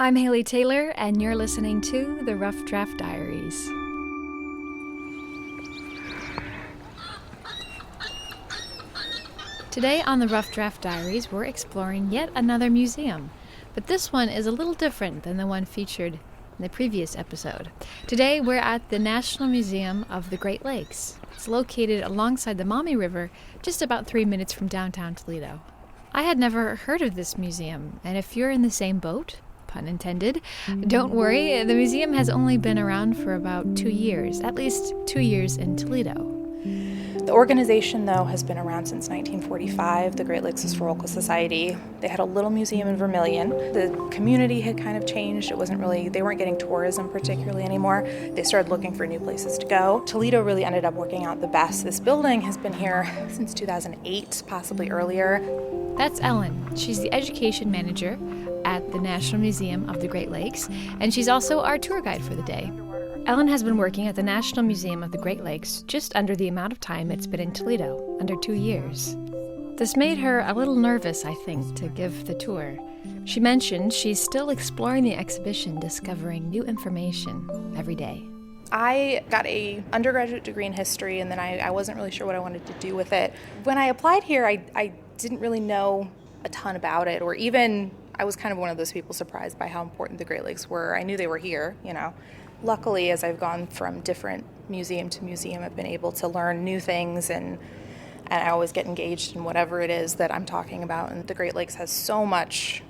I'm Haley Taylor, and you're listening to the Rough Draft Diaries. Today on the Rough Draft Diaries, we're exploring yet another museum, but this one is a little different than the one featured in the previous episode. Today, we're at the National Museum of the Great Lakes. It's located alongside the Maumee River, just about 3 minutes from downtown Toledo. I had never heard of this museum, and if you're in the same boat, pun intended, don't worry, the museum has only been around for about 2 years, at least 2 years in Toledo. The organization, though, has been around since 1945, the Great Lakes Historical Society. They had a little museum in Vermilion. The community had kind of changed. They weren't getting tourism particularly anymore. They started looking for new places to go. Toledo really ended up working out the best. This building has been here since 2008, possibly earlier. That's Ellen. She's the education manager at the National Museum of the Great Lakes, and she's also our tour guide for the day. Ellen has been working at the National Museum of the Great Lakes just under the amount of time it's been in Toledo, under 2 years. This made her a little nervous, I think, to give the tour. She mentioned she's still exploring the exhibition, discovering new information every day. I got an undergraduate degree in history, and then I wasn't really sure what I wanted to do with it. When I applied here, I didn't really know a ton about it, or even I was kind of one of those people surprised by how important the Great Lakes were. I knew they were here, Luckily, as I've gone from different museum to museum, I've been able to learn new things, and I always get engaged in whatever it is that I'm talking about. And the Great Lakes has so much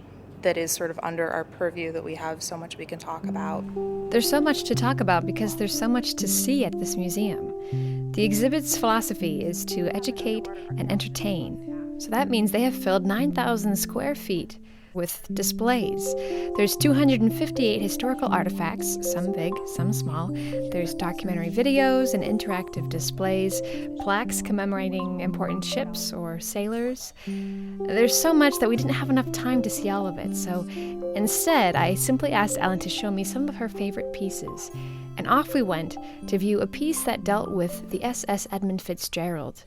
that is sort of under our purview that we have so much we can talk about. There's so much to talk about because there's so much to see at this museum. The exhibit's philosophy is to educate and entertain. So that means they have filled 9,000 square feet with displays. There's 258 historical artifacts, some big, some small. There's documentary videos and interactive displays, plaques commemorating important ships or sailors. There's so much that we didn't have enough time to see all of it, so instead I simply asked Ellen to show me some of her favorite pieces. And off we went to view a piece that dealt with the SS Edmund Fitzgerald.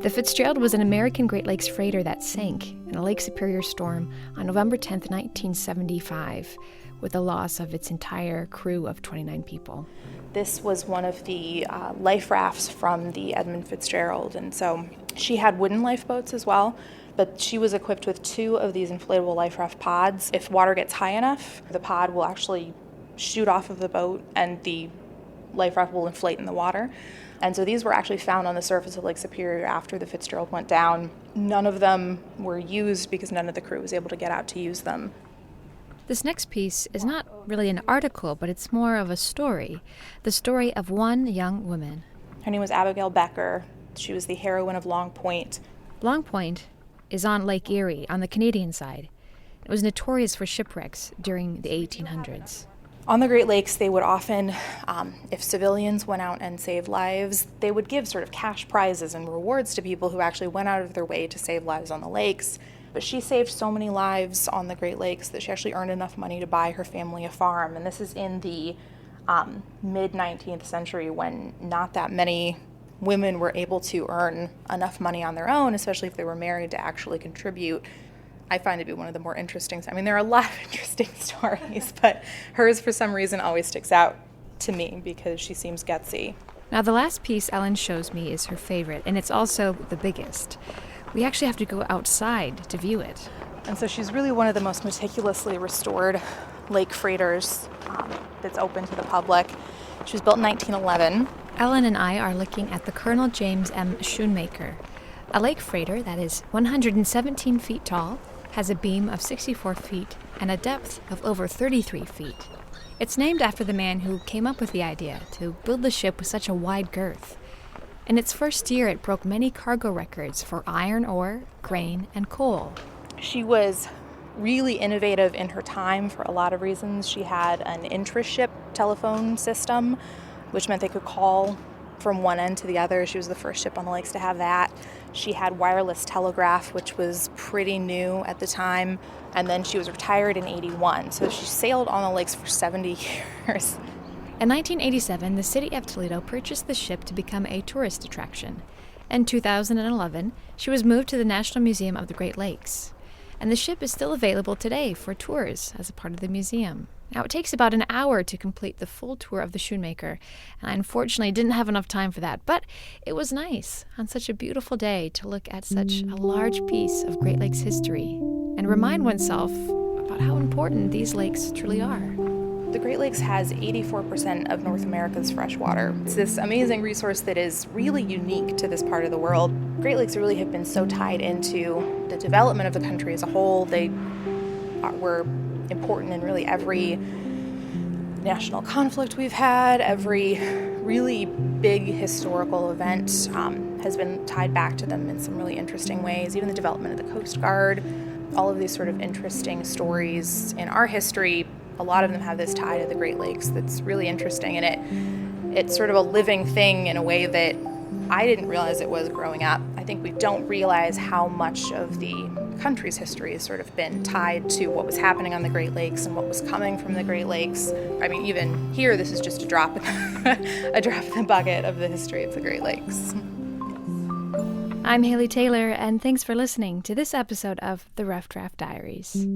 The Fitzgerald was an American Great Lakes freighter that sank in a Lake Superior storm on November 10th, 1975, with the loss of its entire crew of 29 people. This was one of the life rafts from the Edmund Fitzgerald, and so she had wooden lifeboats as well, but she was equipped with 2 of these inflatable life raft pods. If water gets high enough, the pod will actually shoot off of the boat and the life raft will inflate in the water. And so these were actually found on the surface of Lake Superior after the Fitzgerald went down. None of them were used because none of the crew was able to get out to use them. This next piece is not really an article, but it's more of a story. The story of one young woman. Her name was Abigail Becker. She was the heroine of Long Point. Long Point is on Lake Erie, on the Canadian side. It was notorious for shipwrecks during the 1800s. On the Great Lakes, they would often, if civilians went out and saved lives, they would give sort of cash prizes and rewards to people who actually went out of their way to save lives on the lakes. But she saved so many lives on the Great Lakes that she actually earned enough money to buy her family a farm. And this is in the mid-19th century when not that many women were able to earn enough money on their own, especially if they were married, to actually contribute. I find it to be one of the more interesting. I mean, there are a lot of interesting stories, but hers, for some reason, always sticks out to me because she seems gutsy. Now, the last piece Ellen shows me is her favorite, and it's also the biggest. We actually have to go outside to view it. And so she's really one of the most meticulously restored lake freighters that's open to the public. She was built in 1911. Ellen and I are looking at the Colonel James M. Schoonmaker, a lake freighter that is 117 feet tall, has a beam of 64 feet and a depth of over 33 feet. It's named after the man who came up with the idea to build the ship with such a wide girth. In its first year, it broke many cargo records for iron ore, grain, and coal. She was really innovative in her time for a lot of reasons. She had an intra-ship telephone system, which meant they could call from one end to the other. She was the first ship on the lakes to have that. She had wireless telegraph, which was pretty new at the time. And then she was retired in 81. So she sailed on the lakes for 70 years. In 1987, the city of Toledo purchased the ship to become a tourist attraction. In 2011, she was moved to the National Museum of the Great Lakes. and the ship is still available today for tours as a part of the museum. Now, it takes about an hour to complete the full tour of the Schoonmaker, and I unfortunately didn't have enough time for that, but it was nice on such a beautiful day to look at such a large piece of Great Lakes history and remind oneself about how important these lakes truly are. The Great Lakes has 84% of North America's fresh water. It's this amazing resource that is really unique to this part of the world. Great Lakes really have been so tied into the development of the country as a whole. They were important in really every national conflict we've had. Every really big historical event has been tied back to them in some really interesting ways. Even the development of the Coast Guard, all of these sort of interesting stories in our history, a lot of them have this tie to the Great Lakes that's really interesting, and it's sort of a living thing in a way that I didn't realize it was growing up. I think we don't realize how much of the country's history has sort of been tied to what was happening on the Great Lakes and what was coming from the Great Lakes. I mean, even here, this is just a drop in the bucket of the history of the Great Lakes. I'm Haley Taylor, and thanks for listening to this episode of the Rough Draft Diaries.